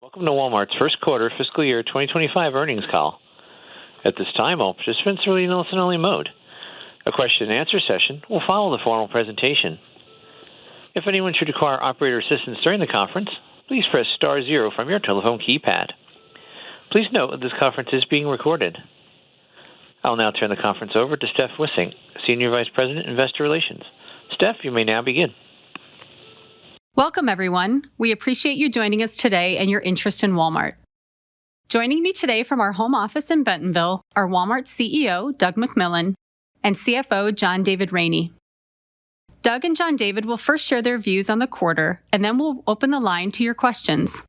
Welcome to Walmart's first quarter fiscal year 2025 earnings call. At this time, all participants are in listen-only mode. A question-and-answer session will follow the formal presentation. If anyone should require operator assistance during the conference, please press star zero from your telephone keypad. Please note that this conference is being recorded. I'll now turn the conference over to Steph Wissing, Senior Vice President, Investor Relations. Steph, you may now begin. Welcome, everyone. We appreciate you joining us today and your interest in Walmart. Joining me today from our home office in Bentonville are Walmart CEO Doug McMillon and CFO John David Rainey. Doug and John David will first share their views on the quarter, and then we'll open the line to your questions.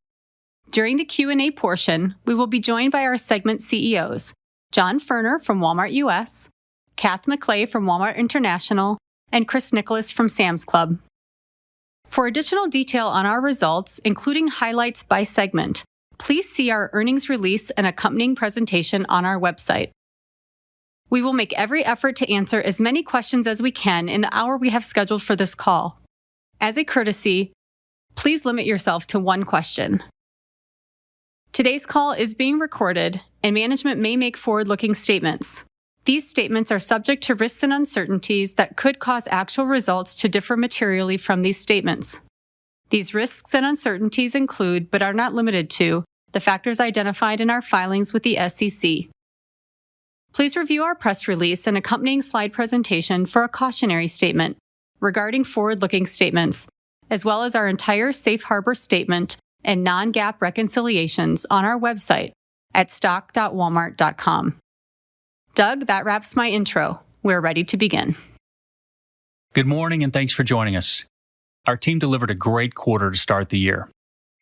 During the Q&A portion, we will be joined by our segment CEOs, John Furner from Walmart US, Kath McClay from Walmart International, and Chris Nicholas from Sam's Club. For additional detail on our results, including highlights by segment, please see our earnings release and accompanying presentation on our website. We will make every effort to answer as many questions as we can in the hour we have scheduled for this call. As a courtesy, please limit yourself to one question. Today's call is being recorded, and management may make forward-looking statements. These statements are subject to risks and uncertainties that could cause actual results to differ materially from these statements. These risks and uncertainties include, but are not limited to, the factors identified in our filings with the SEC. Please review our press release and accompanying slide presentation for a cautionary statement regarding forward-looking statements, as well as our entire safe harbor statement and non-GAAP reconciliations on our website at stock.walmart.com. Doug, that wraps my intro. We're ready to begin. Good morning and thanks for joining us. Our team delivered a great quarter to start the year.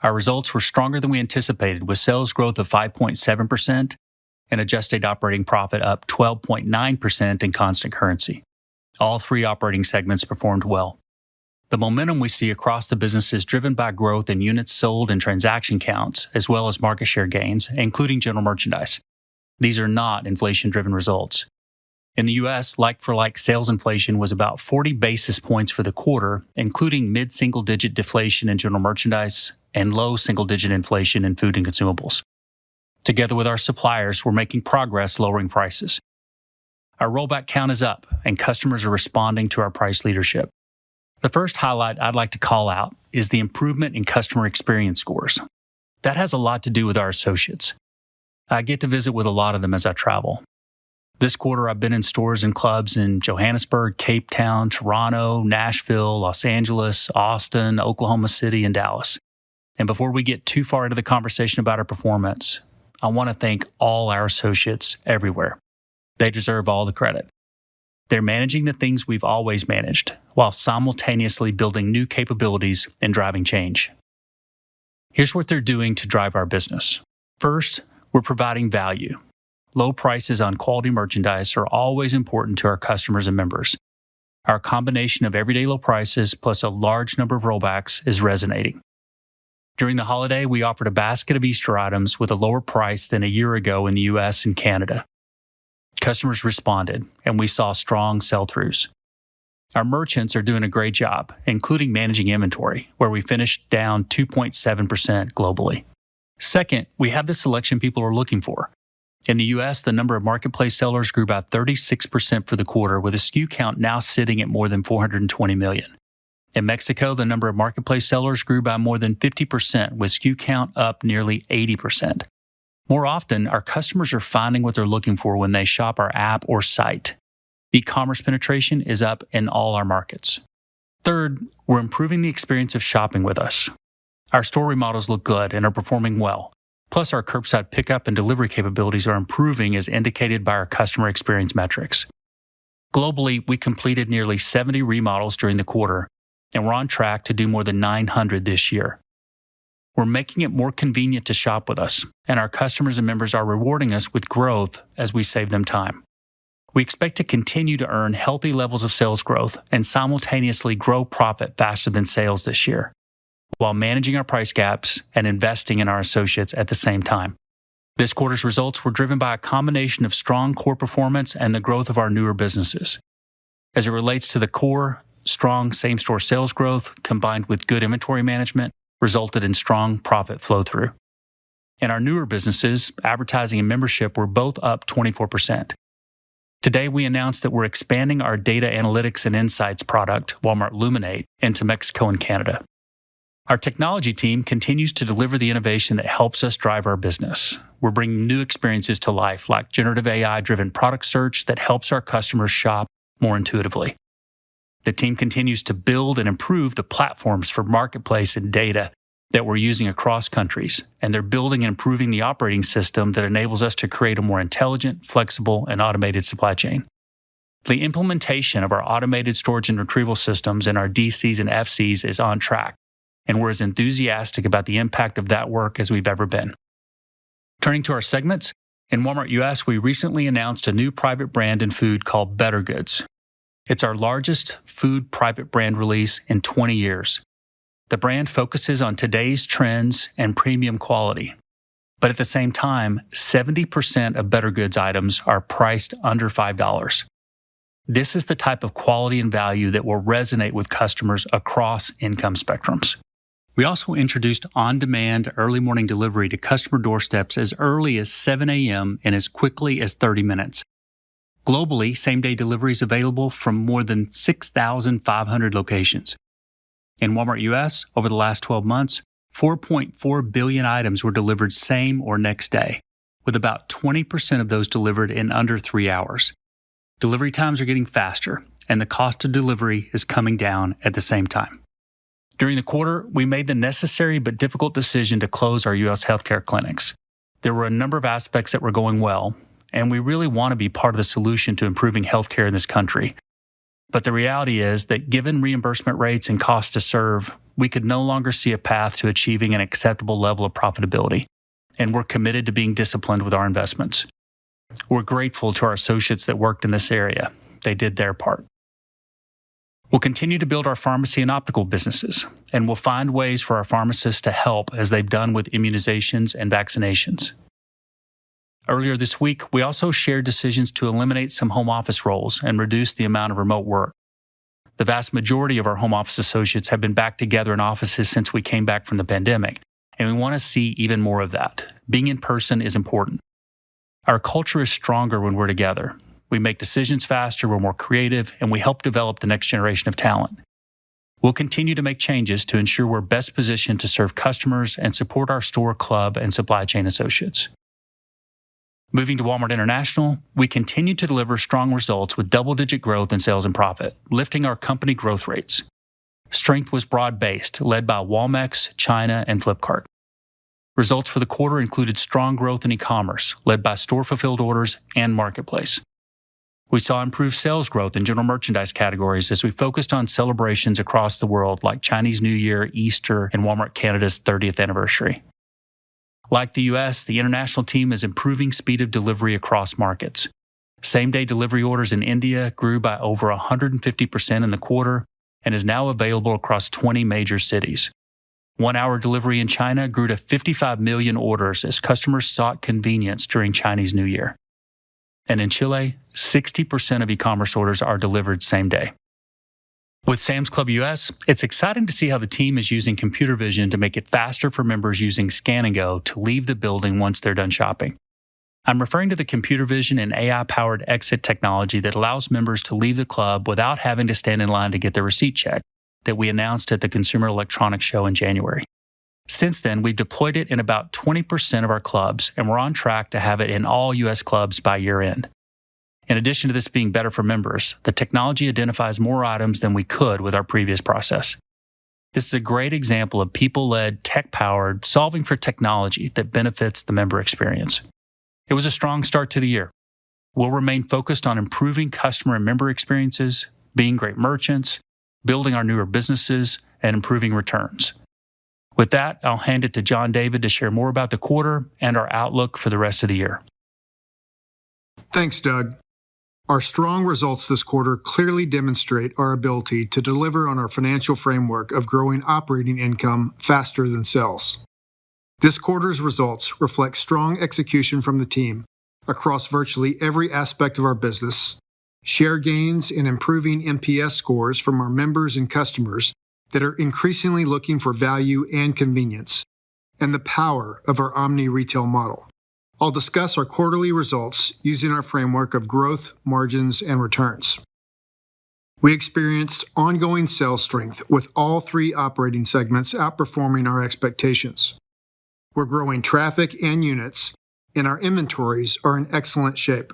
Our results were stronger than we anticipated, with sales growth of 5.7% and adjusted operating profit up 12.9% in constant currency. All three operating segments performed well. The momentum we see across the business is driven by growth in units sold and transaction counts, as well as market share gains, including general merchandise. These are not inflation-driven results. In the U.S., like-for-like sales inflation was about 40 basis points for the quarter, including mid-single-digit deflation in general merchandise and low single-digit inflation in food and consumables. Together with our suppliers, we're making progress lowering prices. Our rollback count is up, and customers are responding to our price leadership. The first highlight I'd like to call out is the improvement in customer experience scores. That has a lot to do with our associates. I get to visit with a lot of them as I travel. This quarter, I've been in stores and clubs in Johannesburg, Cape Town, Toronto, Nashville, Los Angeles, Austin, Oklahoma City, and Dallas. And before we get too far into the conversation about our performance, I want to thank all our associates everywhere. They deserve all the credit. They're managing the things we've always managed, while simultaneously building new capabilities and driving change. Here's what they're doing to drive our business. First, we're providing value. Low prices on quality merchandise are always important to our customers and members. Our combination of everyday low prices plus a large number of rollbacks is resonating. During the holiday, we offered a basket of Easter items with a lower price than a year ago in the U.S. and Canada. Customers responded, and we saw strong sell-throughs. Our merchants are doing a great job, including managing inventory, where we finished down 2.7% globally. Second, we have the selection people are looking for. In the U.S., the number of marketplace sellers grew by 36% for the quarter, with a SKU count now sitting at more than 420 million. In Mexico, the number of marketplace sellers grew by more than 50%, with SKU count up nearly 80%. More often, our customers are finding what they're looking for when they shop our app or site. E-commerce penetration is up in all our markets. Third, we're improving the experience of shopping with us. Our store remodels look good and are performing well. Plus, our curbside pickup and delivery capabilities are improving as indicated by our customer experience metrics. Globally, we completed nearly 70 remodels during the quarter, and we're on track to do more than 900 this year. We're making it more convenient to shop with us, and our customers and members are rewarding us with growth as we save them time. We expect to continue to earn healthy levels of sales growth and simultaneously grow profit faster than sales this year, while managing our price gaps and investing in our associates at the same time. This quarter's results were driven by a combination of strong core performance and the growth of our newer businesses. As it relates to the core, strong same-store sales growth combined with good inventory management resulted in strong profit flow-through. In our newer businesses, advertising and membership were both up 24%. Today, we announced that we're expanding our data analytics and insights product, Walmart Luminate, into Mexico and Canada. Our technology team continues to deliver the innovation that helps us drive our business. We're bringing new experiences to life, like generative AI-driven product search that helps our customers shop more intuitively. The team continues to build and improve the platforms for marketplace and data that we're using across countries, and they're building and improving the operating system that enables us to create a more intelligent, flexible, and automated supply chain. The implementation of our automated storage and retrieval systems in our DCs and FCs is on track, and we're as enthusiastic about the impact of that work as we've ever been. Turning to our segments, in Walmart US, we recently announced a new private brand in food called Better Goods. It's our largest food private brand release in 20 years. The brand focuses on today's trends and premium quality. But at the same time, 70% of Better Goods items are priced under $5. This is the type of quality and value that will resonate with customers across income spectrums. We also introduced on-demand early morning delivery to customer doorsteps as early as 7 a.m. and as quickly as 30 minutes. Globally, same-day delivery is available from more than 6,500 locations. In Walmart US, over the last 12 months, 4.4 billion items were delivered same or next day, with about 20% of those delivered in under 3 hours. Delivery times are getting faster, and the cost of delivery is coming down at the same time. During the quarter, we made the necessary but difficult decision to close our U.S. healthcare clinics. There were a number of aspects that were going well, and we really want to be part of the solution to improving healthcare in this country. But the reality is that given reimbursement rates and cost to serve, we could no longer see a path to achieving an acceptable level of profitability, and we're committed to being disciplined with our investments. We're grateful to our associates that worked in this area. They did their part. We'll continue to build our pharmacy and optical businesses, and we'll find ways for our pharmacists to help as they've done with immunizations and vaccinations. Earlier this week, we also shared decisions to eliminate some home office roles and reduce the amount of remote work. The vast majority of our home office associates have been back together in offices since we came back from the pandemic, and we want to see even more of that. Being in person is important. Our culture is stronger when we're together. We make decisions faster, we're more creative, and we help develop the next generation of talent. We'll continue to make changes to ensure we're best positioned to serve customers and support our store, club, and supply chain associates. Moving to Walmart International, we continue to deliver strong results with double-digit growth in sales and profit, lifting our company growth rates. Strength was broad-based, led by Walmex, China, and Flipkart. Results for the quarter included strong growth in e-commerce, led by store-fulfilled orders and marketplace. We saw improved sales growth in general merchandise categories as we focused on celebrations across the world like Chinese New Year, Easter, and Walmart Canada's 30th anniversary. Like the U.S., the international team is improving speed of delivery across markets. Same-day delivery orders in India grew by over 150% in the quarter and is now available across 20 major cities. One-hour delivery in China grew to 55 million orders as customers sought convenience during Chinese New Year. And in Chile, 60% of e-commerce orders are delivered same day. With Sam's Club US, it's exciting to see how the team is using computer vision to make it faster for members using Scan and Go to leave the building once they're done shopping. I'm referring to the computer vision and AI-powered exit technology that allows members to leave the club without having to stand in line to get their receipt checked that we announced at the Consumer Electronics Show in January. Since then, we've deployed it in about 20% of our clubs, and we're on track to have it in all U.S. clubs by year-end. In addition to this being better for members, the technology identifies more items than we could with our previous process. This is a great example of people-led, tech-powered, solving for technology that benefits the member experience. It was a strong start to the year. We'll remain focused on improving customer and member experiences, being great merchants, building our newer businesses, and improving returns. With that, I'll hand it to John David to share more about the quarter and our outlook for the rest of the year. Thanks, Doug. Our strong results this quarter clearly demonstrate our ability to deliver on our financial framework of growing operating income faster than sales. This quarter's results reflect strong execution from the team across virtually every aspect of our business, share gains and improving NPS scores from our members and customers that are increasingly looking for value and convenience, and the power of our omni-retail model. I'll discuss our quarterly results using our framework of growth, margins, and returns. We experienced ongoing sales strength with all three operating segments outperforming our expectations. We're growing traffic and units, and our inventories are in excellent shape.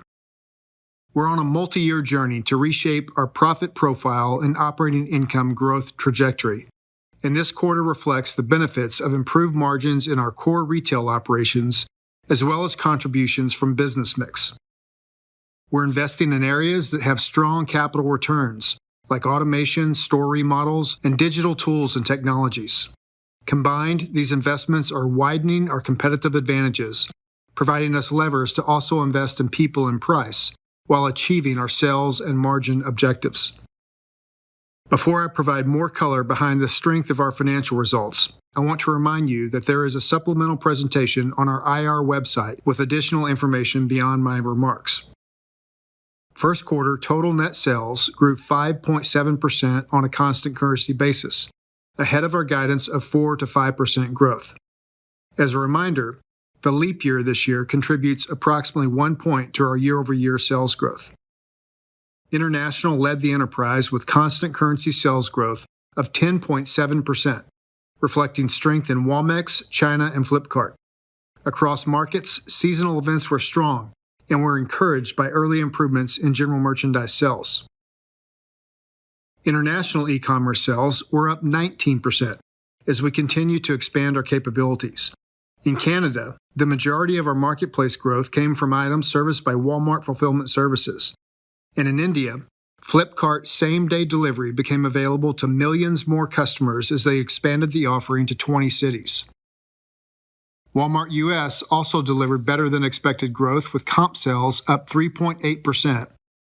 We're on a multi-year journey to reshape our profit profile and operating income growth trajectory, and this quarter reflects the benefits of improved margins in our core retail operations, as well as contributions from business mix. We're investing in areas that have strong capital returns, like automation, store remodels, and digital tools and technologies. Combined, these investments are widening our competitive advantages, providing us levers to also invest in people and price, while achieving our sales and margin objectives. Before I provide more color behind the strength of our financial results, I want to remind you that there is a supplemental presentation on our IR website with additional information beyond my remarks. First quarter total net sales grew 5.7% on a constant currency basis, ahead of our guidance of 4 to 5% growth. As a reminder, the leap year this year contributes approximately 1 point to our year-over-year sales growth. International led the enterprise with constant currency sales growth of 10.7%, reflecting strength in Walmex, China, and Flipkart. Across markets, seasonal events were strong, and were encouraged by early improvements in general merchandise sales. International e-commerce sales were up 19% as we continue to expand our capabilities. In Canada, the majority of our marketplace growth came from items serviced by Walmart Fulfillment Services. And in India, Flipkart same-day delivery became available to millions more customers as they expanded the offering to 20 cities. Walmart US also delivered better than expected growth with comp sales up 3.8%,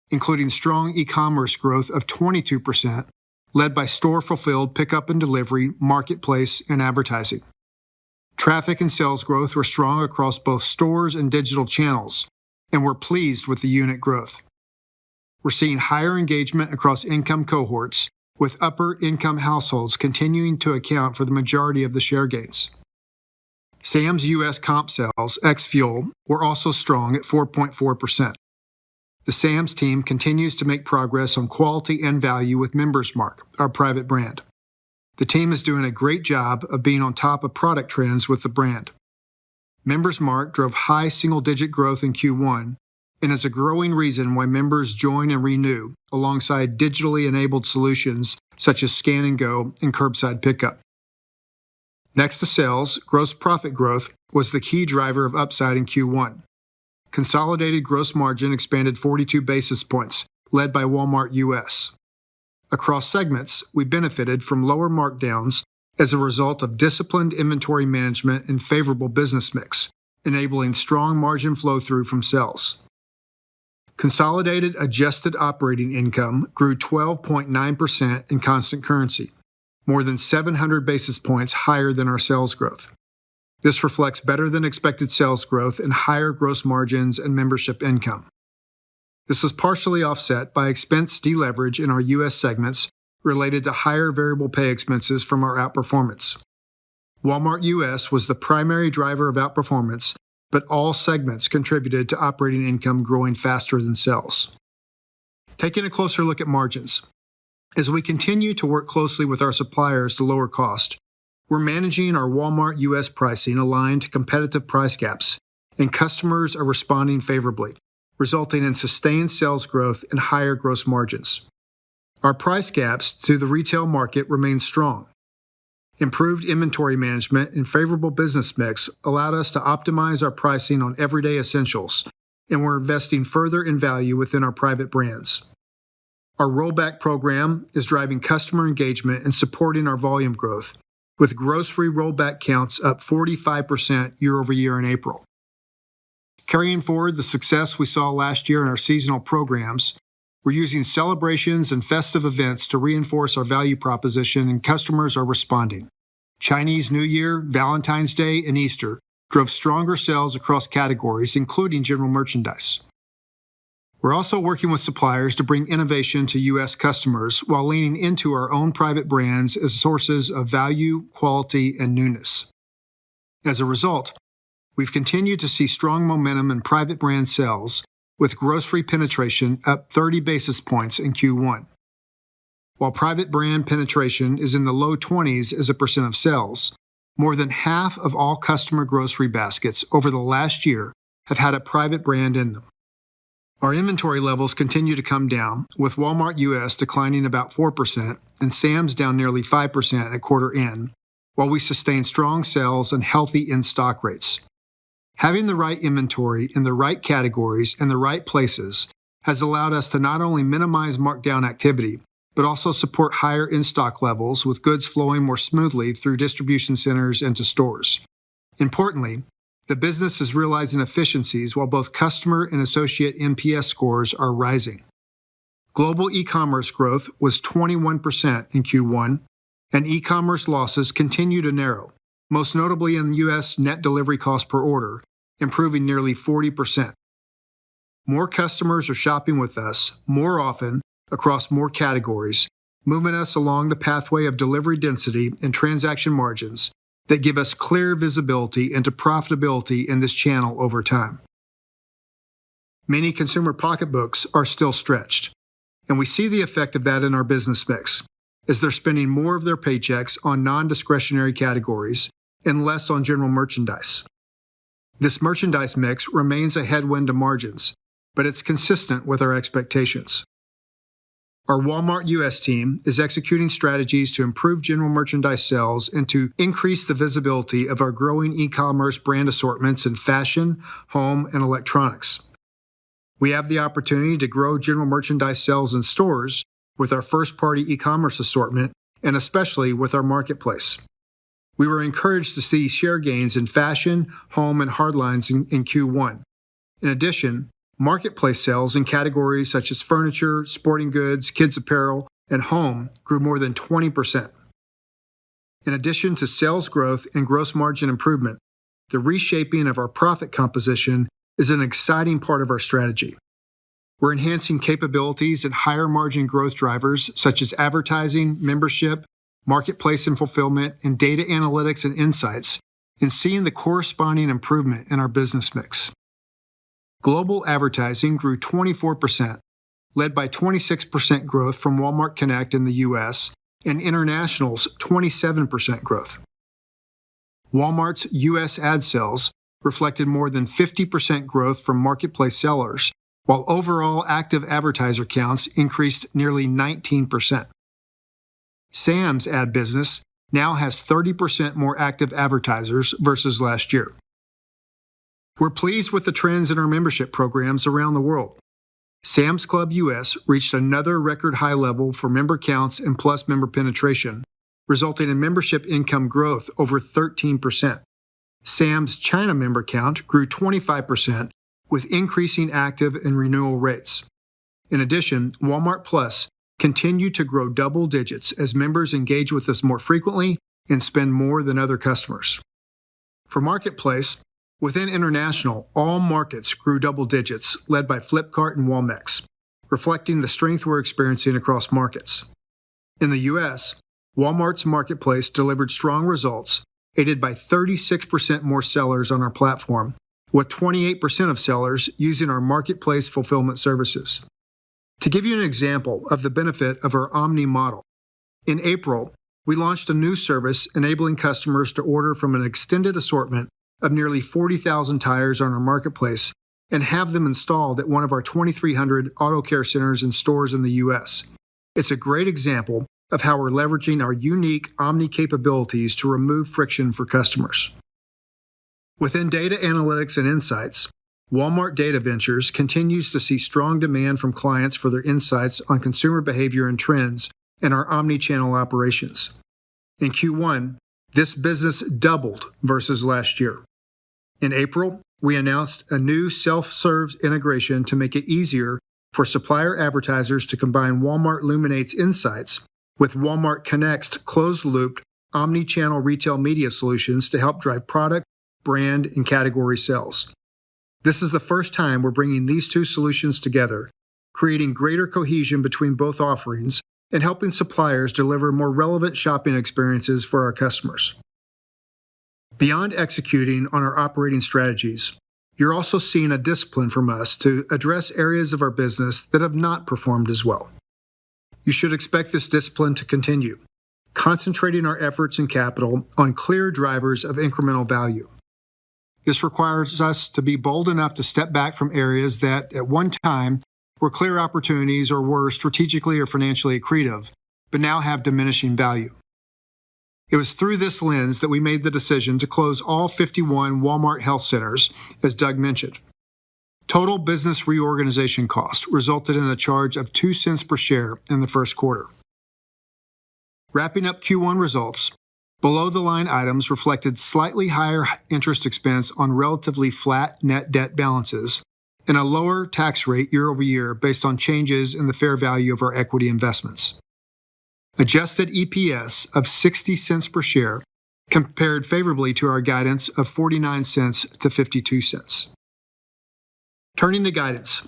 including strong e-commerce growth of 22%, led by store-fulfilled pickup and delivery, marketplace, and advertising. Traffic and sales growth were strong across both stores and digital channels, and we're pleased with the unit growth. We're seeing higher engagement across income cohorts, with upper-income households continuing to account for the majority of the share gains. Sam's U.S. comp sales, ex-fuel, were also strong at 4.4%. The Sam's team continues to make progress on quality and value with Members Mark, our private brand. The team is doing a great job of being on top of product trends with the brand. Members Mark drove high single-digit growth in Q1 and is a growing reason why members join and renew, alongside digitally enabled solutions such as Scan and Go and curbside pickup. Next to sales, gross profit growth was the key driver of upside in Q1. Consolidated gross margin expanded 42 basis points, led by Walmart US. Across segments, we benefited from lower markdowns as a result of disciplined inventory management and favorable business mix, enabling strong margin flow-through from sales. Consolidated adjusted operating income grew 12.9% in constant currency, more than 700 basis points higher than our sales growth. This reflects better than expected sales growth and higher gross margins and membership income. This was partially offset by expense deleverage in our U.S. segments related to higher variable pay expenses from our outperformance. Walmart US was the primary driver of outperformance, but all segments contributed to operating income growing faster than sales. Taking a closer look at margins. As we continue to work closely with our suppliers to lower cost, we're managing our Walmart US pricing aligned to competitive price gaps, and customers are responding favorably, resulting in sustained sales growth and higher gross margins. Our price gaps to the retail market remain strong. Improved inventory management and favorable business mix allowed us to optimize our pricing on everyday essentials, and we're investing further in value within our private brands. Our rollback program is driving customer engagement and supporting our volume growth, with grocery rollback counts up 45% year over year in April. Carrying forward the success we saw last year in our seasonal programs, we're using celebrations and festive events to reinforce our value proposition, and customers are responding. Chinese New Year, Valentine's Day, and Easter drove stronger sales across categories, including general merchandise. We're also working with suppliers to bring innovation to U.S. customers while leaning into our own private brands as sources of value, quality, and newness. As a result, we've continued to see strong momentum in private brand sales, with grocery penetration up 30 basis points in Q1. While private brand penetration is in the low 20s as a percent of sales, more than half of all customer grocery baskets over the last year have had a private brand in them. Our inventory levels continue to come down, with Walmart US declining about 4% and Sam's down nearly 5% at quarter end, while we sustain strong sales and healthy in-stock rates. Having the right inventory in the right categories and the right places has allowed us to not only minimize markdown activity, but also support higher in-stock levels with goods flowing more smoothly through distribution centers and to stores. Importantly, the business is realizing efficiencies while both customer and associate NPS scores are rising. Global e-commerce growth was 21% in Q1, and e-commerce losses continue to narrow, most notably in U.S. net delivery cost per order, improving nearly 40%. More customers are shopping with us more often across more categories, moving us along the pathway of delivery density and transaction margins that give us clear visibility into profitability in this channel over time. Many consumer pocketbooks are still stretched, and we see the effect of that in our business mix, as they're spending more of their paychecks on non-discretionary categories and less on general merchandise. This merchandise mix remains a headwind to margins, but it's consistent with our expectations. Our Walmart US team is executing strategies to improve general merchandise sales and to increase the visibility of our growing e-commerce brand assortments in fashion, home, and electronics. We have the opportunity to grow general merchandise sales in stores with our first-party e-commerce assortment and especially with our marketplace. We were encouraged to see share gains in fashion, home, and hardlines in Q1. In addition, marketplace sales in categories such as furniture, sporting goods, kids apparel, and home grew more than 20%. In addition to sales growth and gross margin improvement, the reshaping of our profit composition is an exciting part of our strategy. We're enhancing capabilities in higher margin growth drivers such as advertising, membership, marketplace and fulfillment, and data analytics and insights, and seeing the corresponding improvement in our business mix. Global advertising grew 24%, led by 26% growth from Walmart Connect in the U.S. and International's 27% growth. Walmart's U.S. ad sales reflected more than 50% growth from marketplace sellers, while overall active advertiser counts increased nearly 19%. Sam's ad business now has 30% more active advertisers versus last year. We're pleased with the trends in our membership programs around the world. Sam's Club US reached another record high level for member counts and Plus member penetration, resulting in membership income growth over 13%. Sam's China member count grew 25%, with increasing active and renewal rates. In addition, Walmart Plus continued to grow double digits as members engage with us more frequently and spend more than other customers. For Marketplace, within International, all markets grew double digits, led by Flipkart and Walmex, reflecting the strength we're experiencing across markets. In the U.S., Walmart's Marketplace delivered strong results, aided by 36% more sellers on our platform, with 28% of sellers using our Marketplace fulfillment services. To give you an example of the benefit of our omni model, in April, we launched a new service enabling customers to order from an extended assortment of nearly 40,000 tires on our Marketplace and have them installed at one of our 2,300 auto care centers and stores in the U.S. It's a great example of how we're leveraging our unique omni capabilities to remove friction for customers. Within data analytics and insights, Walmart Data Ventures continues to see strong demand from clients for their insights on consumer behavior and trends in our omni-channel operations. In Q1, this business doubled versus last year. In April, we announced a new self-serve integration to make it easier for supplier advertisers to combine Walmart Luminate's insights with Walmart Connect's closed-loop omni-channel retail media solutions to help drive product, brand, and category sales. This is the first time we're bringing these two solutions together, creating greater cohesion between both offerings and helping suppliers deliver more relevant shopping experiences for our customers. Beyond executing on our operating strategies, you're also seeing a discipline from us to address areas of our business that have not performed as well. You should expect this discipline to continue, concentrating our efforts and capital on clear drivers of incremental value. This requires us to be bold enough to step back from areas that, at one time, were clear opportunities or were strategically or financially accretive, but now have diminishing value. It was through this lens that we made the decision to close all 51 Walmart Health Centers, as Doug mentioned. Total business reorganization cost resulted in a charge of 2 cents per share in the first quarter. Wrapping up Q1 results, below-the-line items reflected slightly higher interest expense on relatively flat net debt balances and a lower tax rate year over year based on changes in the fair value of our equity investments. Adjusted EPS of 60 cents per share compared favorably to our guidance of 49 cents to 52 cents. Turning to guidance,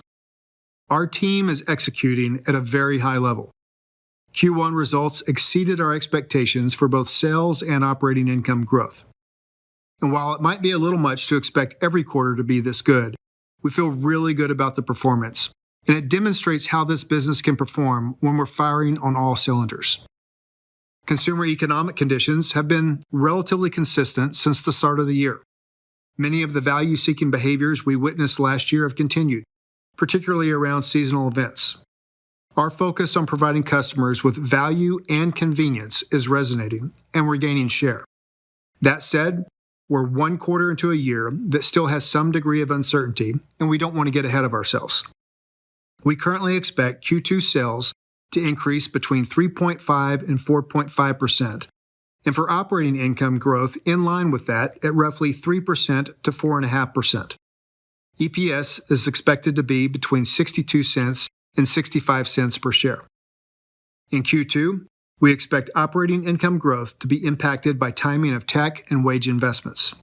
our team is executing at a very high level. Q1 results exceeded our expectations for both sales and operating income growth. And while it might be a little much to expect every quarter to be this good, we feel really good about the performance, and it demonstrates how this business can perform when we're firing on all cylinders. Consumer economic conditions have been relatively consistent since the start of the year. Many of the value-seeking behaviors we witnessed last year have continued, particularly around seasonal events. Our focus on providing customers with value and convenience is resonating, and we're gaining share. That said, we're one quarter into a year that still has some degree of uncertainty, and we don't want to get ahead of ourselves. We currently expect Q2 sales to increase between 3.5% and 4.5%, and for operating income growth in line with that at roughly 3% to 4.5%. EPS is expected to be between 62 cents and 65 cents per share. In Q2, we expect operating income growth to be impacted by timing of tech and wage investments.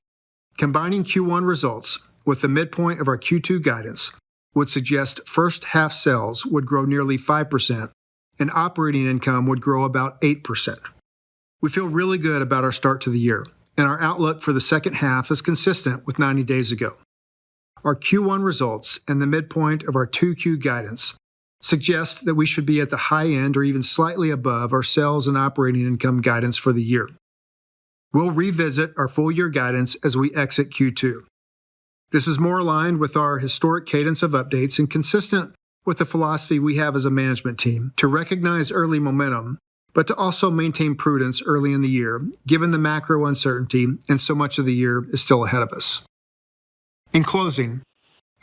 Combining Q1 results with the midpoint of our Q2 guidance would suggest first half sales would grow nearly 5% and operating income would grow about 8%. We feel really good about our start to the year, and our outlook for the second half is consistent with 90 days ago. Our Q1 results and the midpoint of our 2Q guidance suggest that we should be at the high end or even slightly above our sales and operating income guidance for the year. We'll revisit our full-year guidance as we exit Q2. This is more aligned with our historic cadence of updates and consistent with the philosophy we have as a management team to recognize early momentum, but to also maintain prudence early in the year, given the macro uncertainty and so much of the year is still ahead of us. In closing,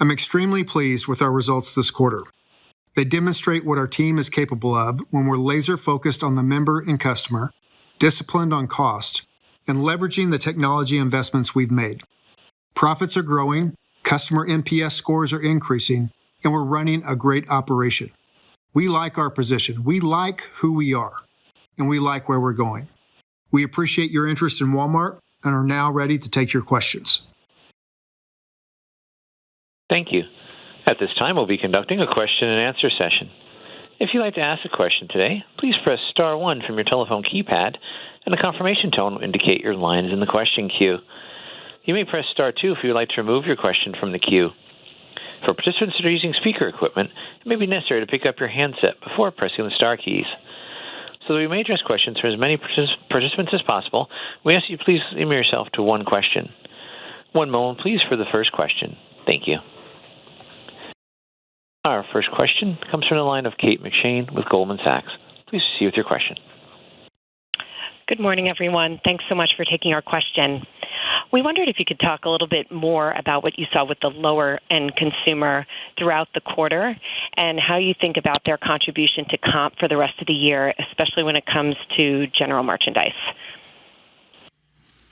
I'm extremely pleased with our results this quarter. They demonstrate what our team is capable of when we're laser-focused on the member and customer, disciplined on cost, and leveraging the technology investments we've made. Profits are growing, customer NPS scores are increasing, and we're running a great operation. We like our position, we like who we are, and we like where we're going. We appreciate your interest in Walmart and are now ready to take your questions. Thank you. At this time, we'll be conducting a question and answer session. If you'd like to ask a question today, please press star 1 from your telephone keypad, and a confirmation tone will indicate your line is in the question queue. You may press star 2 if you would like to remove your question from the queue. For participants that are using speaker equipment, it may be necessary to pick up your handset before pressing the star keys. So that we may address questions for as many participants as possible, we ask you please limit yourself to one question. One moment, please, for the first question. Thank you. Our first question comes from the line of Kate McShane with Goldman Sachs. Please proceed with your question. Good morning, everyone. Thanks so much for taking our question. We wondered if you could talk a little bit more about what you saw with the lower-end consumer throughout the quarter and how you think about their contribution to comp for the rest of the year, especially when it comes to general merchandise.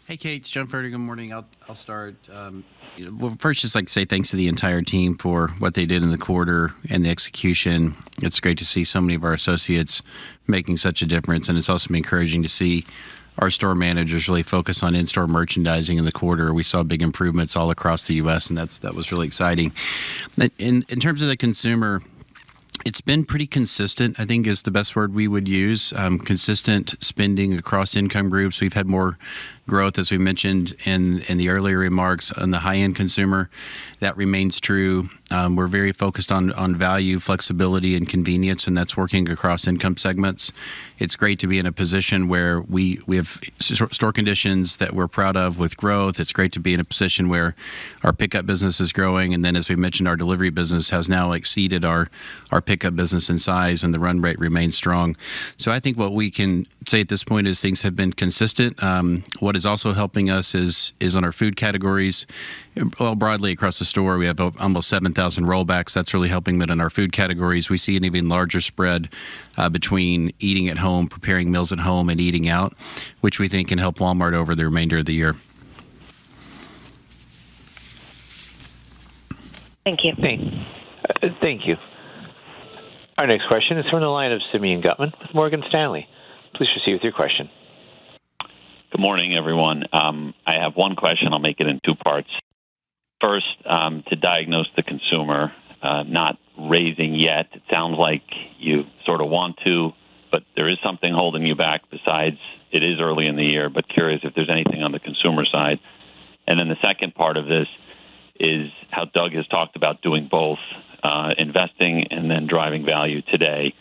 Hey, Kate, it's John Furter. Good morning. I'll start. Well, first, just like to say thanks to the entire team for what they did in the quarter and the execution. It's great to see so many of our associates making such a difference, and it's also been encouraging to see our store managers really focus on in-store merchandising in the quarter. We saw big improvements all across the U.S., and that was really exciting. In terms of the consumer, it's been pretty consistent, I think is the best word we would use. Consistent spending across income groups. We've had more growth, as we mentioned in the earlier remarks, on the high-end consumer. That remains true. We're very focused on value, flexibility, and convenience, and that's working across income segments. It's great to be in a position where we have store conditions that we're proud of with growth. It's great to be in a position where our pickup business is growing, and then, as we mentioned, our delivery business has now exceeded our pickup business in size, and the run rate remains strong. So I think what we can say at this point is things have been consistent. What is also helping us is on our food categories. Well, broadly across the store, we have almost 7,000 rollbacks. That's really helping. But in our food categories, we see an even larger spread between eating at home, preparing meals at home, and eating out, which we think can help Walmart over the remainder of the year. Thank you. Thank you. Our next question is from the line of Simeon Gutman with Morgan Stanley. Please proceed with your question. Good morning, everyone. I have one question. I'll make it in two parts. First, to diagnose the consumer, not raising yet. It sounds like you sort of want to, but there is something holding you back besides it is early in the year, but curious if there's anything on the consumer side. And then the second part of this is how Doug has talked about doing both, investing and then driving value today.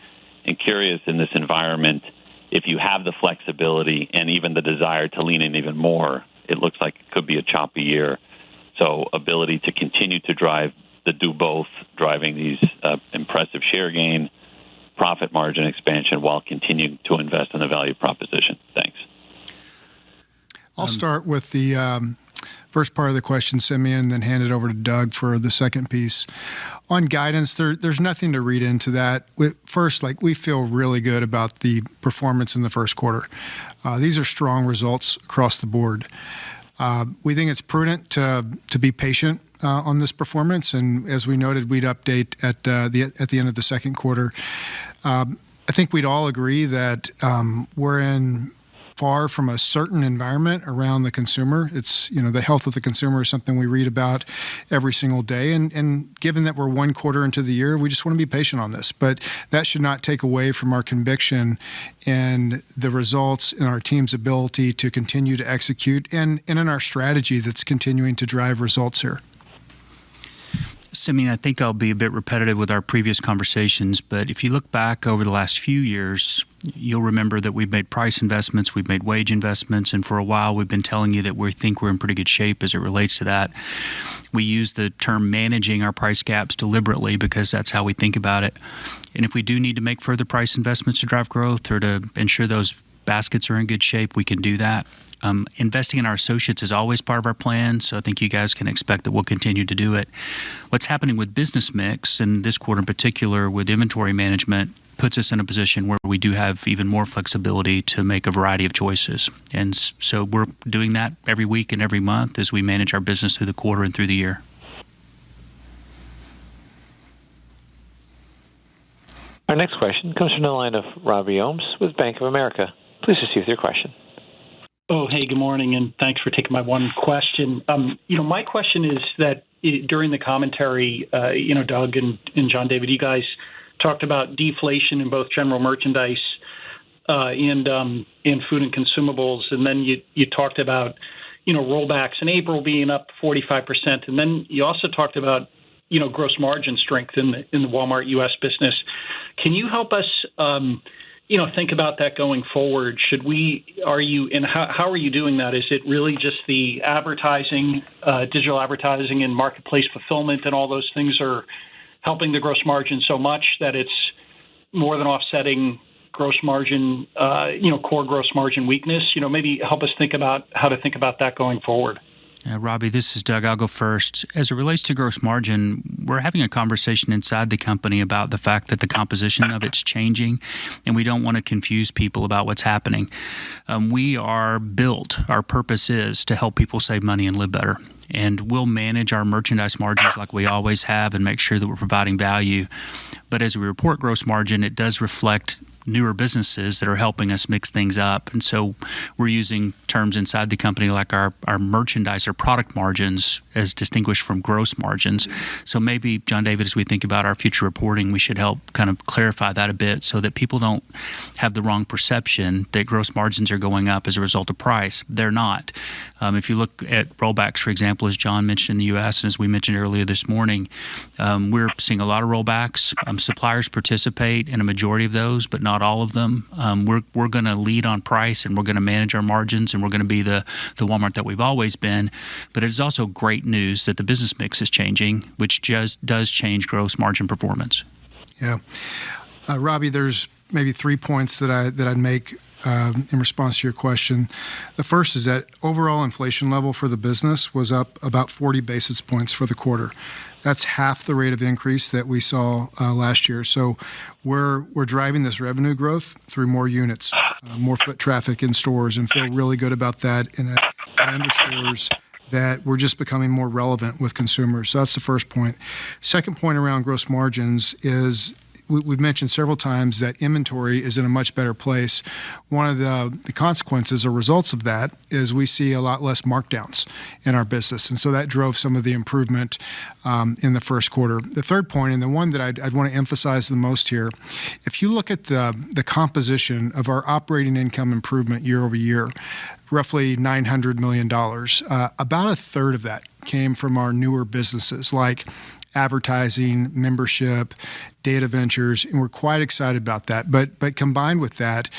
And curious in this environment, if you have the flexibility and even the desire to lean in even more, it looks like it could be a choppy year. So ability to continue to drive the do both, driving these impressive share gain, profit margin expansion while continuing to invest in the value proposition. Thanks. I'll start with the first part of the question, Simeon, and then hand it over to Doug for the second piece. On guidance, there's nothing to read into that. First, we feel really good about the performance in the first quarter. These are strong results across the board. We think it's prudent to be patient on this performance, and as we noted, we'd update at the end of the second quarter. I think we'd all agree that we're in far from a certain environment around the consumer. It's, the health of the consumer is something we read about every single day. And given that we're one quarter into the year, we just want to be patient on this. But that should not take away from our conviction and the results in our team's ability to continue to execute and in our strategy that's continuing to drive results here. Simeon, I think I'll be a bit repetitive with our previous conversations, but if you look back over the last few years, you'll remember that we've made price investments, we've made wage investments, and for a while we've been telling you that we think we're in pretty good shape as it relates to that. We use the term managing our price gaps deliberately because that's how we think about it. And if we do need to make further price investments to drive growth or to ensure those baskets are in good shape, we can do that. Investing in our associates is always part of our plan, so I think you guys can expect that we'll continue to do it. What's happening with business mix, and this quarter in particular with inventory management, puts us in a position where we do have even more flexibility to make a variety of choices. And so we're doing that every week and every month as we manage our business through the quarter and through the year. Our next question comes from the line of Robbie Ohmes with Bank of America. Please proceed with your question. Oh, hey, good morning, and thanks for taking my one question. My question is that during the commentary, Doug and John David, you guys talked about deflation in both general merchandise and food and consumables, and then you talked about, rollbacks in April being up 45%, and then you also talked about, gross margin strength in the Walmart U.S. business. Can you help us think about that going forward? How are you doing that? Is it really just the advertising, digital advertising and marketplace fulfillment and all those things are helping the gross margin so much that it's more than offsetting gross margin, core gross margin weakness? Maybe help us think about how to think about that going forward. Robbie, this is Doug. I'll go first. As it relates to gross margin, we're having a conversation inside the company about the fact that the composition of it's changing, and we don't want to confuse people about what's happening. We are built, our purpose is to help people save money and live better. And we'll manage our merchandise margins like we always have and make sure that we're providing value. But as we report gross margin, it does reflect newer businesses that are helping us mix things up. And so we're using terms inside the company like our merchandise or product margins as distinguished from gross margins. So maybe, John David, as we think about our future reporting, we should help kind of clarify that a bit so that people don't have the wrong perception that gross margins are going up as a result of price. They're not. If you look at rollbacks, for example, as John mentioned in the U.S., and as we mentioned earlier this morning, we're seeing a lot of rollbacks. Suppliers participate in a majority of those, but not all of them. We're going to lead on price, and we're going to manage our margins, and we're going to be the Walmart that we've always been. But it is also great news that the business mix is changing, which just does change gross margin performance. Yeah. Robbie, there's maybe 3 points that I'd make in response to your question. The first is that overall inflation level for the business was up about 40 basis points for the quarter. That's half the rate of increase that we saw last year. So we're driving this revenue growth through more units, more foot traffic in stores, and feel really good about that. And it underscores that we're just becoming more relevant with consumers. So that's the first point. Second point around gross margins is we've mentioned several times that inventory is in a much better place. One of the consequences or results of that is we see a lot less markdowns in our business. And so that drove some of the improvement in the first quarter. The third point, and the one that I'd want to emphasize the most here, if you look at the composition of our operating income improvement year over year, roughly $900 million, about a third of that came from our newer businesses like advertising, membership, data ventures, and we're quite excited about that. But combined with that,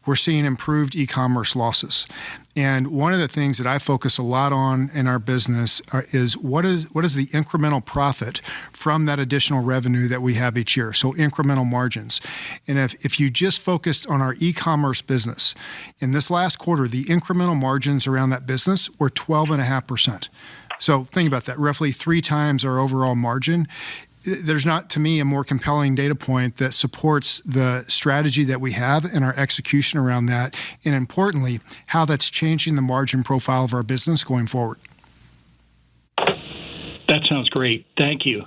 we're seeing improved e-commerce losses. And one of the things that I focus a lot on in our business is what is the incremental profit from that additional revenue that we have each year, so incremental margins. And if you just focused on our e-commerce business, in this last quarter, the incremental margins around that business were 12.5%. So think about that, roughly 3 times our overall margin. There's not, to me, a more compelling data point that supports the strategy that we have and our execution around that, and importantly, how that's changing the margin profile of our business going forward. That sounds great. Thank you.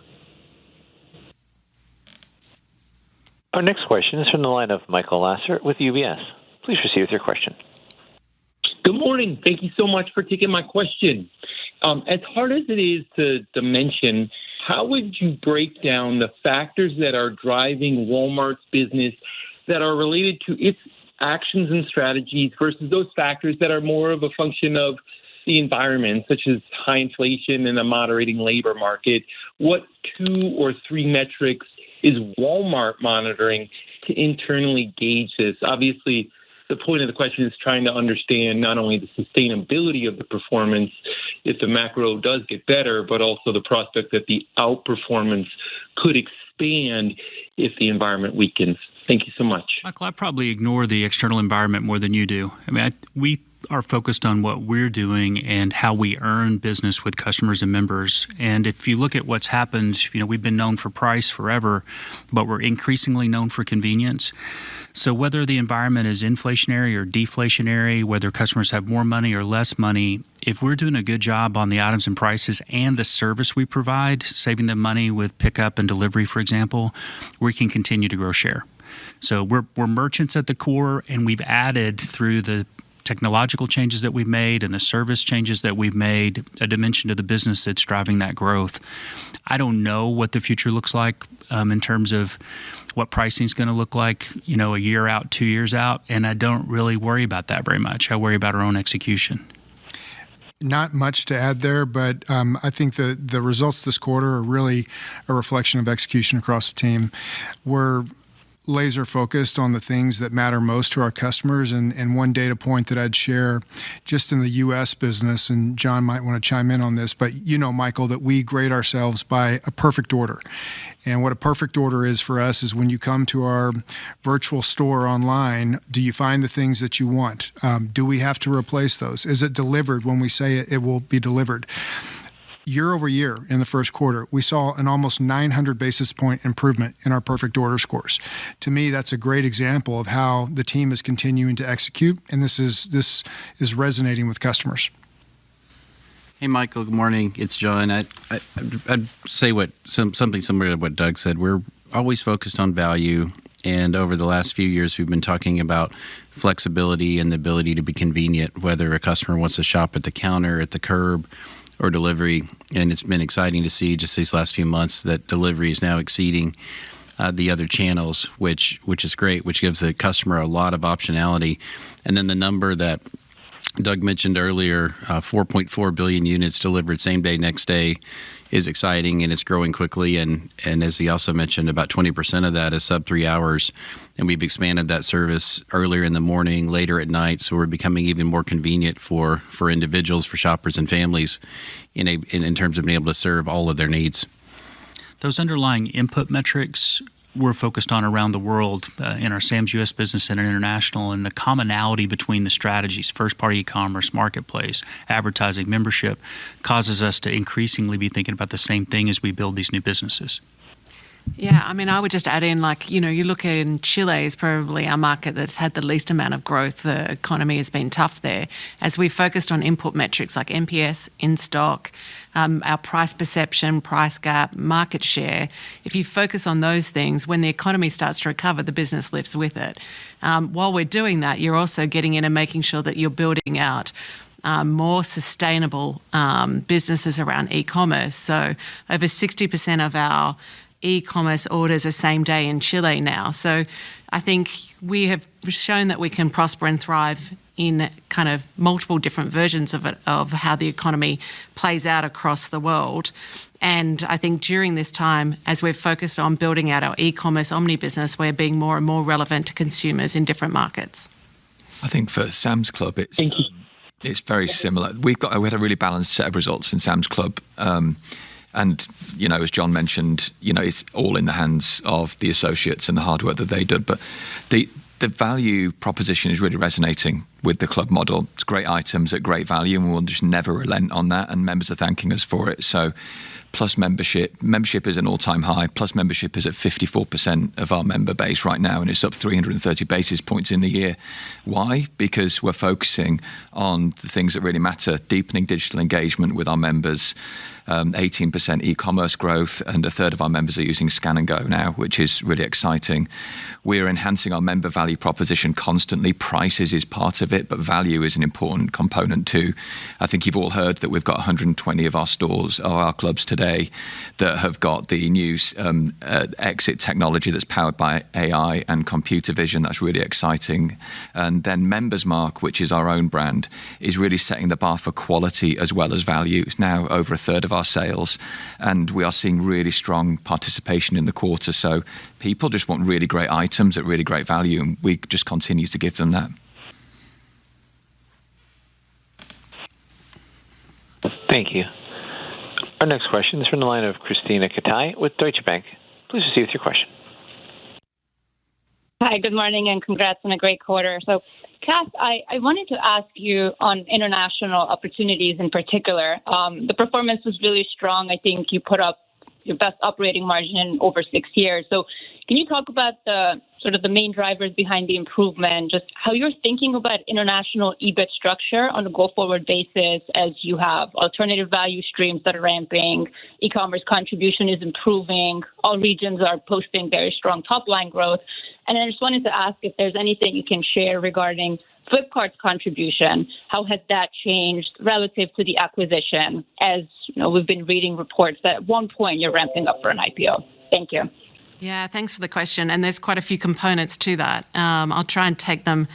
Our next question is from the line of Michael Lasser with UBS. Please proceed with your question. Good morning. Thank you so much for taking my question. As hard as it is to mention, how would you break down the factors that are driving Walmart's business that are related to its actions and strategies versus those factors that are more of a function of the environment, such as high inflation and a moderating labor market? What 2 or 3 metrics is Walmart monitoring to internally gauge this? Obviously, the point of the question is trying to understand not only the sustainability of the performance if the macro does get better, but also the prospect that the outperformance could expand if the environment weakens. Thank you so much. Michael, I probably ignore the external environment more than you do. I mean, we are focused on what we're doing and how we earn business with customers and members. And if you look at what's happened, we've been known for price forever, but we're increasingly known for convenience. So whether the environment is inflationary or deflationary, whether customers have more money or less money, if we're doing a good job on the items and prices and the service we provide, saving them money with pickup and delivery, for example, we can continue to grow share. So we're merchants at the core, and we've added through the technological changes that we've made and the service changes that we've made a dimension to the business that's driving that growth. I don't know what the future looks like in terms of what pricing is going to look like, a year out, 2 years out, and I don't really worry about that very much. I worry about our own execution. Not much to add there, but I think the results this quarter are really a reflection of execution across the team. We're laser focused on the things that matter most to our customers. And one data point that I'd share just in the U.S. business, and John might want to chime in on this, but Michael, that we grade ourselves by a perfect order. And what a perfect order is for us is when you come to our virtual store online, do you find the things that you want? Do we have to replace those? Is it delivered when we say it will be delivered? Year over year in the first quarter, we saw an almost 900 basis point improvement in our perfect order scores. To me, that's a great example of how the team is continuing to execute, and this is resonating with customers. Hey, Michael, good morning. It's John. I'd say something similar to what Doug said. We're always focused on value. And over the last few years, we've been talking about flexibility and the ability to be convenient, whether a customer wants to shop at the counter, at the curb, or delivery. And it's been exciting to see just these last few months that delivery is now exceeding the other channels, which is great, which gives the customer a lot of optionality. And then the number that Doug mentioned earlier, 4.4 billion units delivered same day, next day, is exciting, and it's growing quickly. And as he also mentioned, about 20% of that is sub 3 hours. And we've expanded that service earlier in the morning, later at night. So we're becoming even more convenient for individuals, for shoppers and families in terms of being able to serve all of their needs. Those underlying input metrics we're focused on around the world in our Sam's U.S. business and international, and the commonality between the strategies, first-party e-commerce, marketplace, advertising, membership, causes us to increasingly be thinking about the same thing as we build these new businesses. Yeah, I mean, I would just add in, you look in Chile is probably our market that's had the least amount of growth. The economy has been tough there. As we focused on input metrics like NPS, in-stock, our price perception, price gap, market share, if you focus on those things, when the economy starts to recover, the business lifts with it. While we're doing that, you're also getting in and making sure that you're building out more sustainable businesses around e-commerce. So over 60% of our e-commerce orders are same day in Chile now. So I think we have shown that we can prosper and thrive in kind of multiple different versions of it, of how the economy plays out across the world. And I think during this time, as we've focused on building out our e-commerce omni business, we're being more and more relevant to consumers in different markets. I think for Sam's Club, it's very similar. We had a really balanced set of results in Sam's Club. And, as John mentioned, it's all in the hands of the associates and the hard work that they did. But the value proposition is really resonating with the club model. It's great items at great value, and we'll just never relent on that. And members are thanking us for it. So Plus membership is an all-time high. Plus membership is at 54% of our member base right now, and it's up 330 basis points in the year. Why? Because we're focusing on the things that really matter, deepening digital engagement with our members, 18% e-commerce growth, and a third of our members are using Scan and Go now, which is really exciting. We're enhancing our member value proposition constantly. Prices is part of it, but value is an important component too. I think you've all heard that we've got 120 of our stores, or our clubs today, that have got the new exit technology that's powered by AI and computer vision. That's really exciting. And then Members Mark, which is our own brand, is really setting the bar for quality as well as value. It's now over a third of our sales, and we are seeing really strong participation in the quarter. So people just want really great items at really great value, and we just continue to give them that. Thank you. Our next question is from the line of Christina Katai with Deutsche Bank. Please proceed with your question. Hi, good morning, and congrats on a great quarter. So, Kath, I wanted to ask you on international opportunities in particular. The performance was really strong. I think you put up your best operating margin in over 6 years. So can you talk about the main drivers behind the improvement, just how you're thinking about international EBIT structure on a go-forward basis as you have alternative value streams that are ramping, e-commerce contribution is improving, all regions are posting very strong top-line growth. And I just wanted to ask if there's anything you can share regarding Flipkart's contribution. How has that changed relative to the acquisition? As we've been reading reports that at one point you're ramping up for an IPO. Thank you. Yeah, thanks for the question. And there's quite a few components to that. I'll try and take them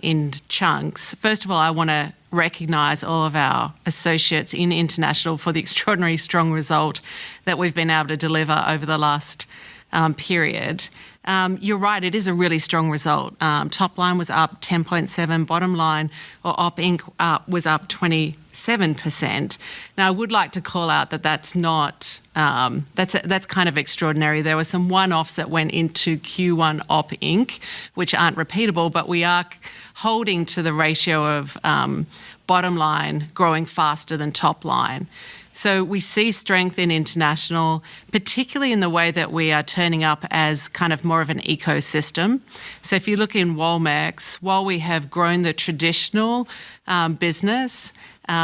in chunks. First of all, I want to recognise all of our associates in international for the extraordinary strong result that we've been able to deliver over the last period. You're right, it is a really strong result. Top line was up 10.7, bottom line, or Op Inc. was up 27%. Now, I would like to call out that that's not, that's kind of extraordinary. There were some one-offs that went into Q1 Op Inc., which aren't repeatable, but we are holding to the ratio of bottom line growing faster than top line. So we see strength in international, particularly in the way that we are turning up as kind of more of an ecosystem. So if you look in Walmex, while we have grown the traditional business,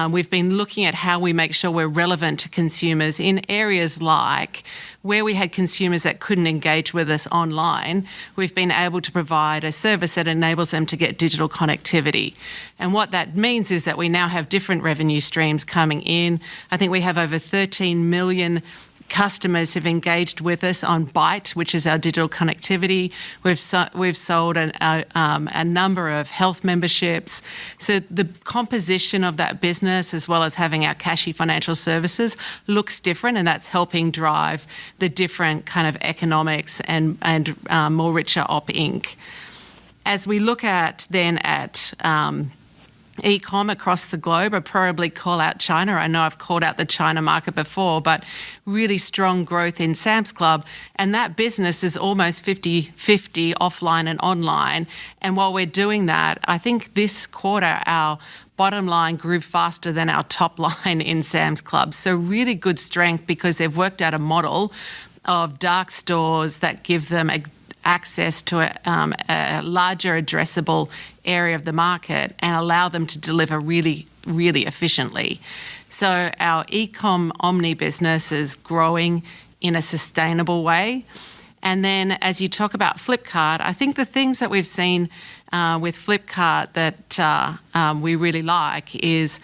We've been looking at how we make sure we're relevant to consumers in areas like where we had consumers that couldn't engage with us online. We've been able to provide a service that enables them to get digital connectivity. And what that means is that we now have different revenue streams coming in. I think we have over 13 million customers who've engaged with us on Byte, which is our digital connectivity. We've sold a number of health memberships. So the composition of that business, as well as having our Cashy financial services, looks different, and that's helping drive the different kind of economics and more richer op inc. As we look at e-com across the globe, I probably call out China. I know I've called out the China market before, but really strong growth in Sam's Club. And that business is almost 50-50 offline and online. And while we're doing that, I think this quarter our bottom line grew faster than our top line in Sam's Club. So really good strength because they've worked out a model of dark stores that give them access to a larger addressable area of the market and allow them to deliver really, really efficiently. So our e-com omni business is growing in a sustainable way. And then as you talk about Flipkart, I think the things that we've seen with Flipkart that we really like is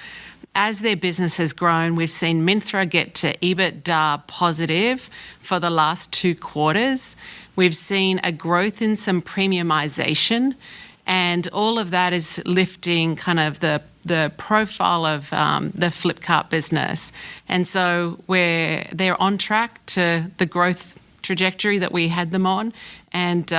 as their business has grown, we've seen Myntra get to EBITDA positive for the last 2 quarters. We've seen a growth in some premiumization, and all of that is lifting kind of the profile of the Flipkart business. And so they're on track to the growth trajectory that we had them on. And,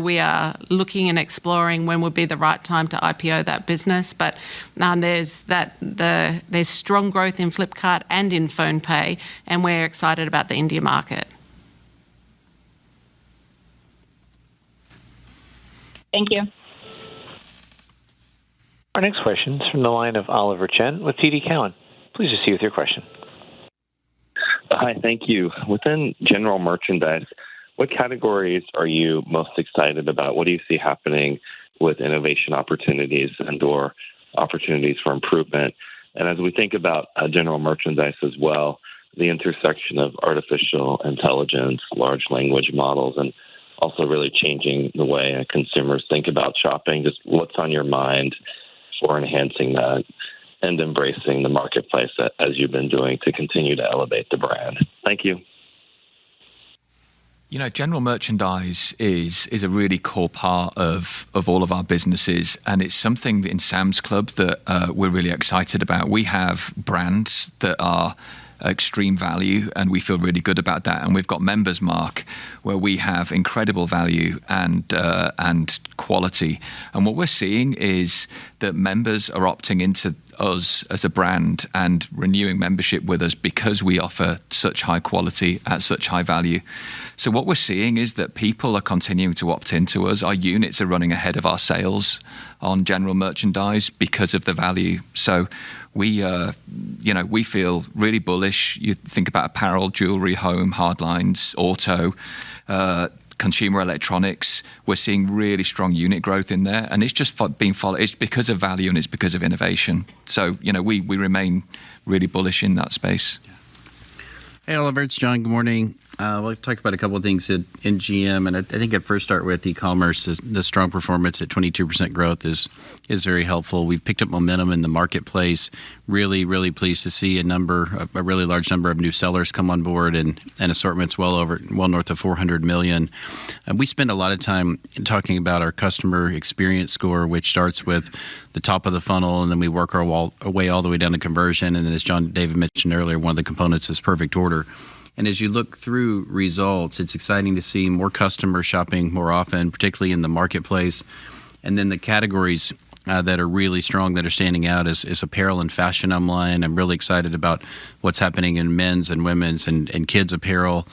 we are looking and exploring when would be the right time to IPO that business. But there's strong growth in Flipkart and in PhonePe, and we're excited about the India market. Thank you. Our next question is from the line of Oliver Chen with TD Cowen. Please proceed with your question. Hi, thank you. Within general merchandise, what categories are you most excited about? What do you see happening with innovation opportunities and/or opportunities for improvement? And as we think about general merchandise as well, the intersection of artificial intelligence, large language models, and also really changing the way consumers think about shopping, just what's on your mind for enhancing that and embracing the marketplace as you've been doing to continue to elevate the brand. Thank you. General merchandise is a really core part of all of our businesses, and it's something in Sam's Club that we're really excited about. We have brands that are extreme value, and we feel really good about that. And we've got Members Mark, where we have incredible value and quality. And what we're seeing is that members are opting into us as a brand and renewing membership with us because we offer such high quality at such high value. So what we're seeing is that people are continuing to opt into us. Our units are running ahead of our sales on general merchandise because of the value. So we feel really bullish. You think about apparel, jewelry, home, hardlines, auto, consumer electronics. We're seeing really strong unit growth in there, and it's just being followed. It's because of value and it's because of innovation. So we remain really bullish in that space. Hey, Oliver, it's John. Good morning. We'll talk about a couple of things in GM, and I think I'd first start with e-commerce. The strong performance at 22% growth is very helpful. We've picked up momentum in the marketplace. Really, really pleased to see a really large number of new sellers come on board, and assortments well north of 400 million. And we spend a lot of time talking about our customer experience score, which starts with the top of the funnel, and then we work our way all the way down to conversion. And then, as John David mentioned earlier, one of the components is perfect order. And as you look through results, it's exciting to see more customers shopping more often, particularly in the marketplace. And then the categories that are really strong, that are standing out, is apparel and fashion online. I'm really excited about what's happening in men's and women's and kids apparel.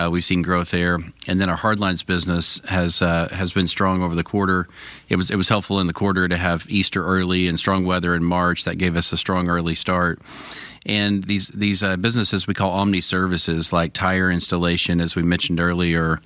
We've seen growth there. And then our hardlines business has been strong over the quarter. It was helpful in the quarter to have Easter early and strong weather in March. That gave us a strong early start. And these businesses we call omni services, like tire installation, as we mentioned earlier,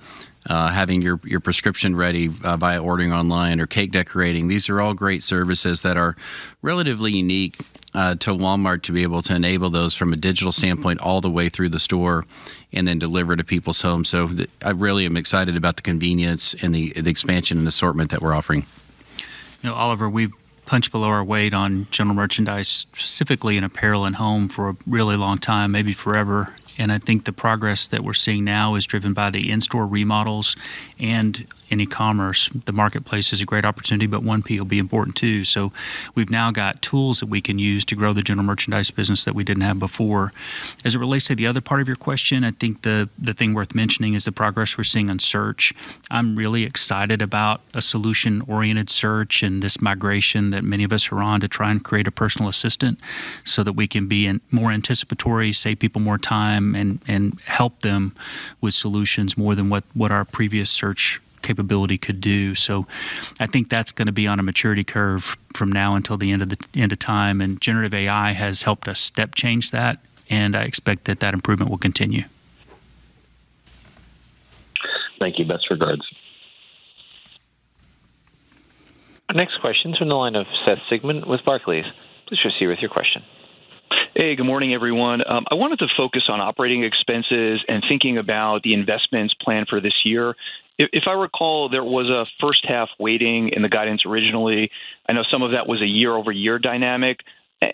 having your prescription ready via ordering online, or cake decorating. These are all great services that are relatively unique to Walmart to be able to enable those from a digital standpoint all the way through the store and then deliver to people's homes. So I really am excited about the convenience and the expansion and assortment that we're offering. Oliver, we've punched below our weight on general merchandise, specifically in apparel and home, for a really long time, maybe forever. And I think the progress that we're seeing now is driven by the in-store remodels and in e-commerce. The marketplace is a great opportunity, but 1P will be important too. So we've now got tools that we can use to grow the general merchandise business that we didn't have before. As it relates to the other part of your question, I think the thing worth mentioning is the progress we're seeing on search. I'm really excited about a solution-oriented search and this migration that many of us are on to try and create a personal assistant so that we can be more anticipatory, save people more time, and help them with solutions more than what our previous search capability could do. So I think that's going to be on a maturity curve from now until the end of time, and generative AI has helped us step change that, and I expect that improvement will continue. Thank you. Best regards. Our next question is from the line of Seth Sigman with Barclays. Please proceed with your question. Hey, good morning, everyone. I wanted to focus on operating expenses and thinking about the investments planned for this year. If I recall, there was a first half weighting in the guidance originally. I know some of that was a year-over-year dynamic.